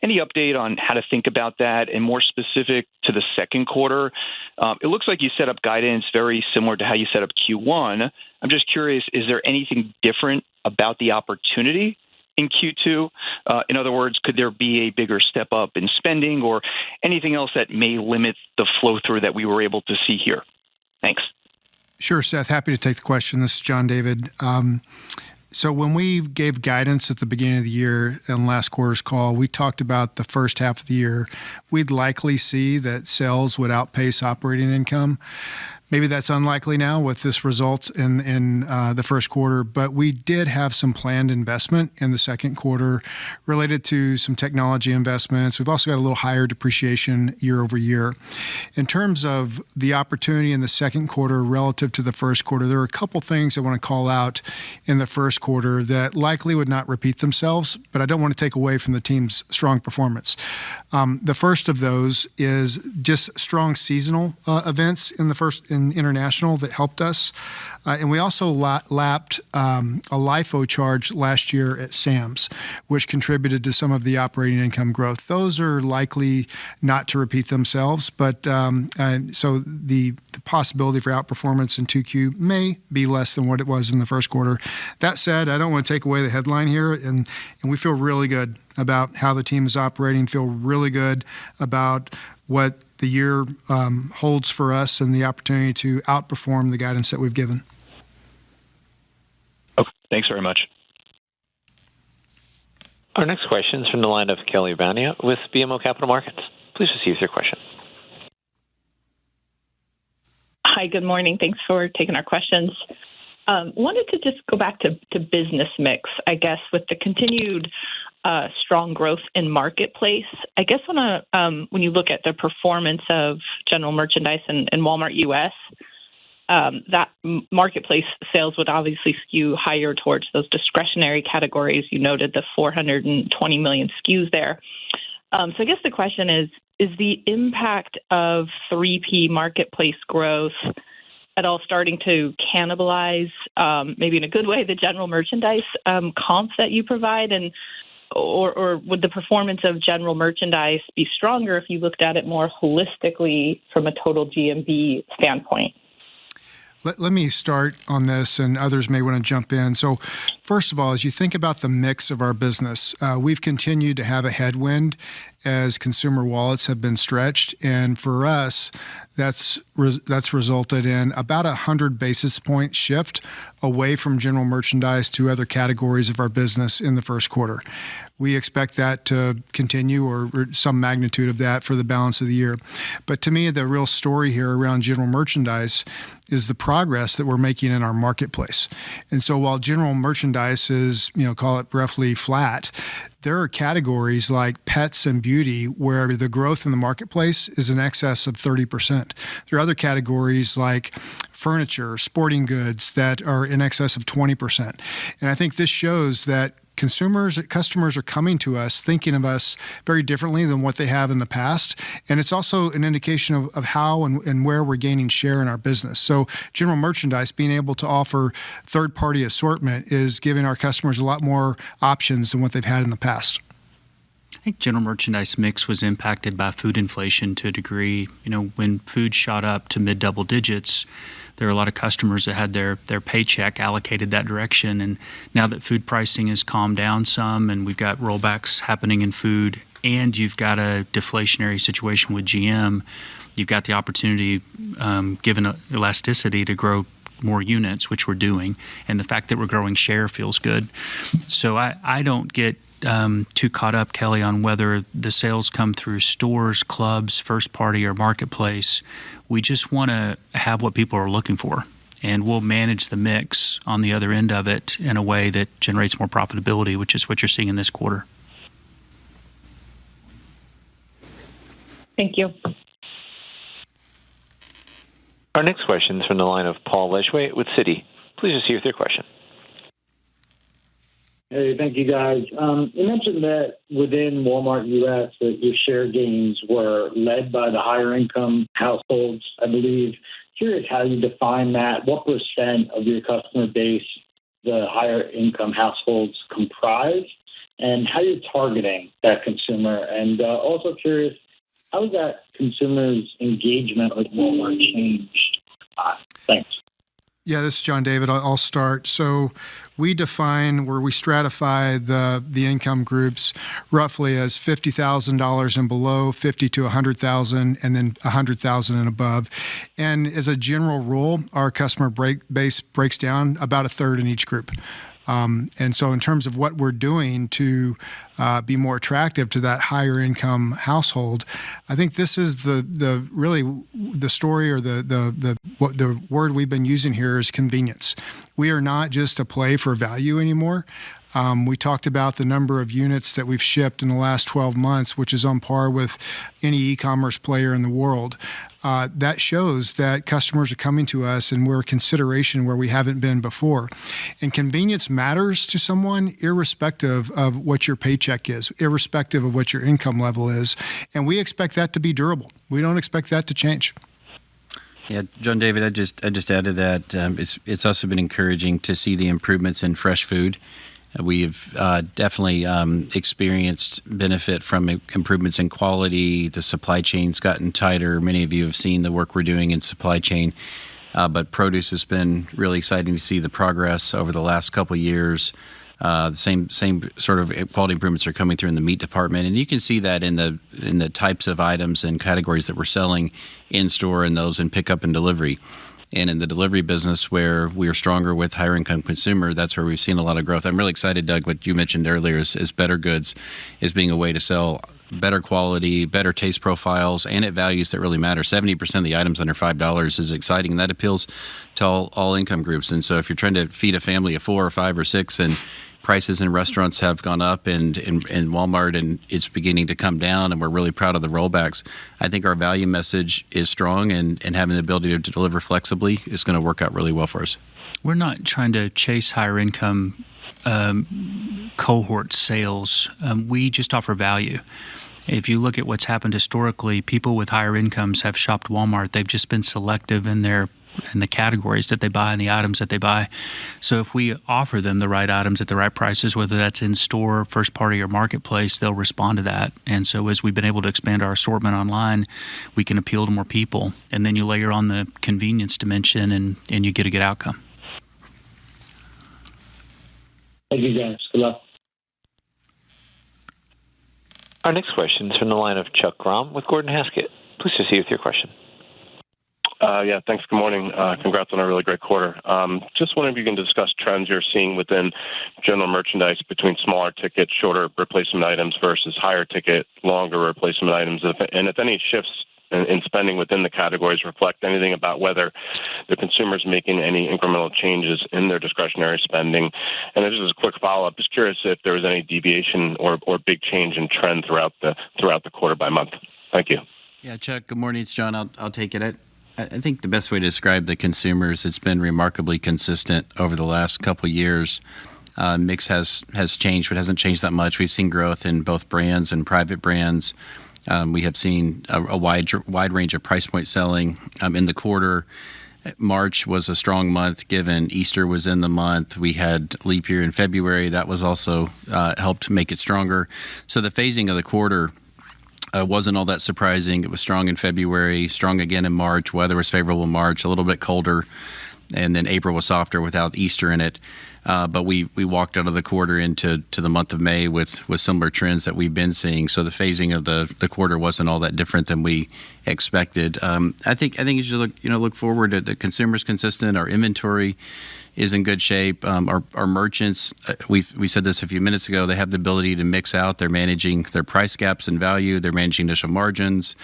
Any update on how to think about that, and more specific to the second quarter? It looks like you set up guidance very similar to how you set up Q1. I'm just curious, is there anything different about the opportunity in Q2? In other words, could there be a bigger step up in spending or anything else that may limit the flow through that we were able to see here? Thanks. Sure, Seth. Happy to take the question. This is John David. So when we gave guidance at the beginning of the year in last quarter's call, we talked about the first half of the year. We'd likely see that sales would outpace operating income. Maybe that's unlikely now with this result in the first quarter, but we did have some planned investment in the second quarter related to some technology investments. We've also got a little higher depreciation year over year. In terms of the opportunity in the second quarter relative to the first quarter, there are a couple things I want to call out in the first quarter that likely would not repeat themselves, but I don't want to take away from the team's strong performance. The first of those is just strong seasonal events in international that helped us. And we also lapped a LIFO charge last year at Sam's, which contributed to some of the operating income growth. Those are likely not to repeat themselves, but so the possibility for outperformance in 2Q may be less than what it was in the first quarter. That said, I don't want to take away the headline here, and we feel really good about how the team is operating, feel really good about what the year holds for us and the opportunity to outperform the guidance that we've given. Okay, thanks very much. Our next question is from the line of Kelly Bania with BMO Capital Markets. Please proceed with your question. Hi, good morning. Thanks for taking our questions. Wanted to just go back to business mix, I guess, with the continued strong growth in marketplace. I guess when you look at the performance of general merchandise in Walmart US, that marketplace sales would obviously skew higher towards those discretionary categories. You noted the 420 million SKUs there. So I guess the question is the impact of 3P marketplace growth at all starting to cannibalize, maybe in a good way, the general merchandise comps that you provide? Or would the performance of general merchandise be stronger if you looked at it more holistically from a total GMV standpoint? Let me start on this, and others may want to jump in. So first of all, as you think about the mix of our business, we've continued to have a headwind as consumer wallets have been stretched. And for us, that's resulted in about 100 basis point shift away from general merchandise to other categories of our business in the first quarter. We expect that to continue, or some magnitude of that, for the balance of the year. But to me, the real story here around general merchandise is the progress that we're making in our marketplace. And so while general merchandise is, call it roughly flat, there are categories like pets and beauty where the growth in the marketplace is in excess of 30%. There are other categories like furniture, sporting goods that are in excess of 20%. And I think this shows that customers are coming to us thinking of us very differently than what they have in the past. And it's also an indication of how and where we're gaining share in our business. So general merchandise, being able to offer third-party assortment is giving our customers a lot more options than what they've had in the past. I think general merchandise mix was impacted by food inflation to a degree. When food shot up to mid double digits, there are a lot of customers that had their paycheck allocated that direction. And now that food pricing has calmed down some and we've got rollbacks happening in food and you've got a deflationary situation with GM, you've got the opportunity, given elasticity, to grow more units, which we're doing. And the fact that we're growing share feels good. So I don't get too caught up, Kelly, on whether the sales come through stores, clubs, first party, or marketplace. We just want to have what people are looking for, and we'll manage the mix on the other end of it in a way that generates more profitability, which is what you're seeing in this quarter. Thank you. Our next question is from the line of Paul Lejuez with Citi. Please proceed with your question. Hey, thank you, guys. You mentioned that within Walmart U.S. that your share gains were led by the higher income households, I believe. Curious how you define that. What % of your customer base the higher income households comprise, and how you're targeting that consumer? And also curious, how has that consumer's engagement with Walmart changed? Thanks. Yeah, this is John David. I'll start. So we define where we stratify the income groups roughly as $50,000 and below, 50 to 100,000, and then 100,000 and above. And as a general rule, our customer base breaks down about a third in each group. And so in terms of what we're doing to be more attractive to that higher income household, I think this is the really the story, or the word we've been using here is convenience. We are not just a play for value anymore. We talked about the number of units that we've shipped in the last 12 months, which is on par with any e-commerce player in the world. That shows that customers are coming to us and we're a consideration where we haven't been before. And convenience matters to someone irrespective of what your paycheck is, irrespective of what your income level is. And we expect that to be durable. We don't expect that to change. Yeah, John David, I just added that it's also been encouraging to see the improvements in fresh food. We've definitely experienced benefit from improvements in quality. The supply chain's gotten tighter. Many of you have seen the work we're doing in supply chain. But produce has been really exciting to see the progress over the last couple of years. The same sort of quality improvements are coming through in the meat department, and you can see that in the types of items and categories that we're selling in store and those in pickup and delivery. And in the delivery business, where we are stronger with higher income consumer, that's where we've seen a lot of growth. I'm really excited, Doug, what you mentioned earlier is better goods is being a way to sell better quality, better taste profiles, and at values that really matter. 70% of the items under $5 is exciting, and that appeals to all income groups. And so if you're trying to feed a family of 4 or 5 or 6 and prices in restaurants have gone up and Walmart, and it's beginning to come down, and we're really proud of the rollbacks. I think our value message is strong, and having the ability to deliver flexibly is going to work out really well for us. We're not trying to chase higher income cohort sales. We just offer value. If you look at what's happened historically, people with higher incomes have shopped Walmart. They've just been selective in the categories that they buy and the items that they buy. So if we offer them the right items at the right prices, whether that's in store, first party, or marketplace, they'll respond to that. And so as we've been able to expand our assortment online, we can appeal to more people. And then you layer on the convenience dimension and you get a good outcome. Thank you, guys. Good luck. Our next question is from the line of Chuck Grom with Gordon Haskett. Please proceed with your question. Yeah, thanks. Good morning. Congrats on a really great quarter. Just wondering if you can discuss trends you're seeing within general merchandise between smaller ticket, shorter replacement items versus higher ticket, longer replacement items, and if any shifts in spending within the categories reflect anything about whether the consumer's making any incremental changes in their discretionary spending. And just as a quick follow-up, just curious if there was any deviation or big change in trend throughout the quarter by month. Thank you. Yeah, Chuck, good morning. It's John. I'll take it. I think the best way to describe the consumer is it's been remarkably consistent over the last couple of years. Mix has changed, but hasn't changed that much. We've seen growth in both brands and private brands. We have seen a wide range of price point selling in the quarter. March was a strong month given Easter was in the month. We had leap year in February. That was also helped make it stronger. So the phasing of the quarter wasn't all that surprising. It was strong in February, strong again in March. Weather was favorable in March, a little bit colder. And then April was softer without Easter in it. But we walked out of the quarter into the month of May with similar trends that we've been seeing. So the phasing of the quarter wasn't all that different than we expected. I think you should look forward to the consumer's consistent. Our inventory is in good shape. Our merchants, we said this a few minutes ago, they have the ability to mix out. They're managing their price gaps and value. They're managing initial margins.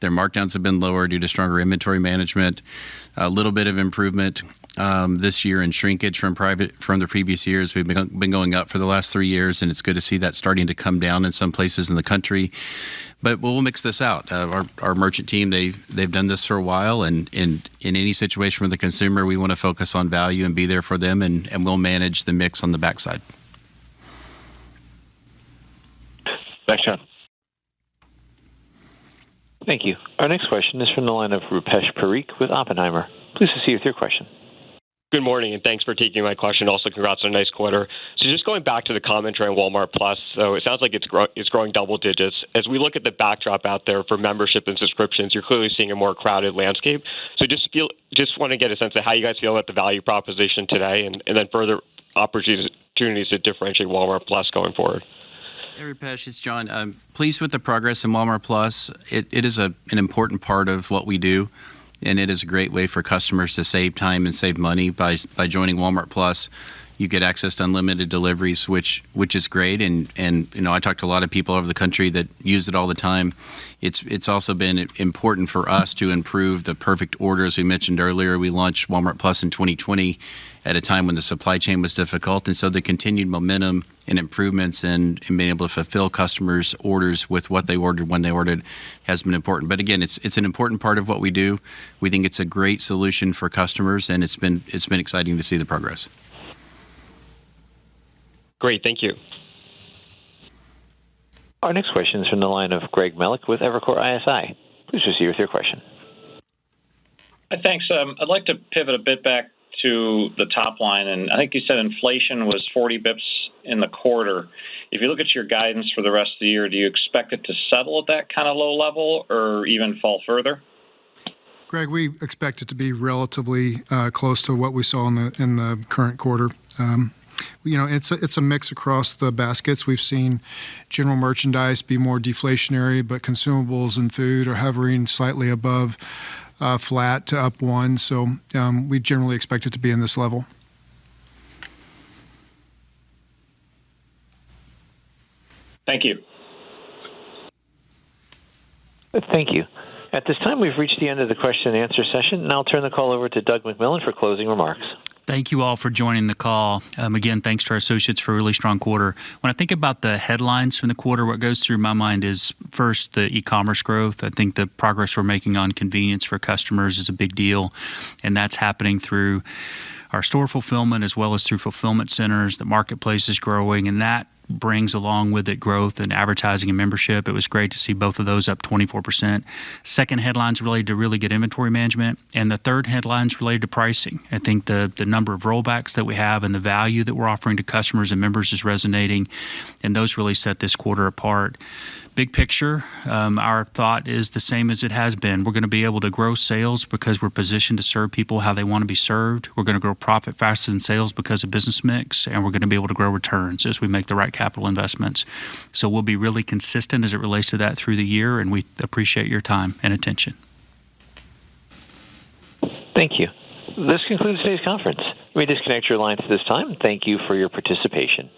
Their markdowns have been lower due to stronger inventory management. A little bit of improvement this year in shrinkage from the previous years. We've been going up for the last 3 years, and it's good to see that starting to come down in some places in the country. But we'll mix this out. Our merchant team, they've done this for a while, and in any situation with the consumer, we want to focus on value and be there for them, and we'll manage the mix on the backside. Thanks, John. Thank you. Our next question is from the line of Rupesh Parikh with Oppenheimer. Please proceed with your question. Good morning, and thanks for taking my question. Also, congrats on a nice quarter. So just going back to the commentary on Walmart Plus, so it sounds like it's growing double digits. As we look at the backdrop out there for membership and subscriptions, you're clearly seeing a more crowded landscape. So just want to get a sense of how you guys feel about the value proposition today and then further opportunities to differentiate Walmart Plus going forward. Hey, Rupesh, it's John. I'm pleased with the progress in Walmart Plus. It is an important part of what we do. And it is a great way for customers to save time and save money by joining Walmart Plus. You get access to unlimited deliveries, which is great. And I talk to a lot of people over the country that use it all the time. It's also been important for us to improve the perfect order. As we mentioned earlier, we launched Walmart Plus in 2020 at a time when the supply chain was difficult. And so the continued momentum and improvements and being able to fulfill customers' orders with what they ordered when they ordered has been important. But again, it's an important part of what we do. We think it's a great solution for customers, and it's been exciting to see the progress. Great, thank you. Our next question is from the line of Greg Melich with Evercore ISI. Please proceed with your question. Thanks. I'd like to pivot a bit back to the top line, and I think you said inflation was 40 bips in the quarter. If you look at your guidance for the rest of the year, do you expect it to settle at that kind of low level or even fall further? Greg, we expect it to be relatively close to what we saw in the current quarter. It's a mix across the baskets. We've seen general merchandise be more deflationary, but consumables and food are hovering slightly above flat to up 1. So we generally expect it to be in this level. Thank you. Thank you. At this time, we've reached the end of the question and answer session, and I'll turn the call over to Doug McMillon for closing remarks. Thank you all for joining the call. Again, thanks to our associates for a really strong quarter. When I think about the headlines from the quarter, what goes through my mind is first the e-commerce growth. I think the progress we're making on convenience for customers is a big deal, and that's happening through our store fulfillment as well as through fulfillment centers. The marketplace is growing, and that brings along with it growth in advertising and membership. It was great to see both of those up 24%. Second headline's related to really good inventory management. And the third headline's related to pricing. I think the number of rollbacks that we have and the value that we're offering to customers and members is resonating. And those really set this quarter apart. Big picture, our thought is the same as it has been. We're going to be able to grow sales because we're positioned to serve people how they want to be served. We're going to grow profit faster than sales because of business mix, and we're going to be able to grow returns as we make the right capital investments. So we'll be really consistent as it relates to that through the year, and we appreciate your time and attention. Thank you. This concludes today's conference. You may disconnect your lines at this time. Thank you for your participation.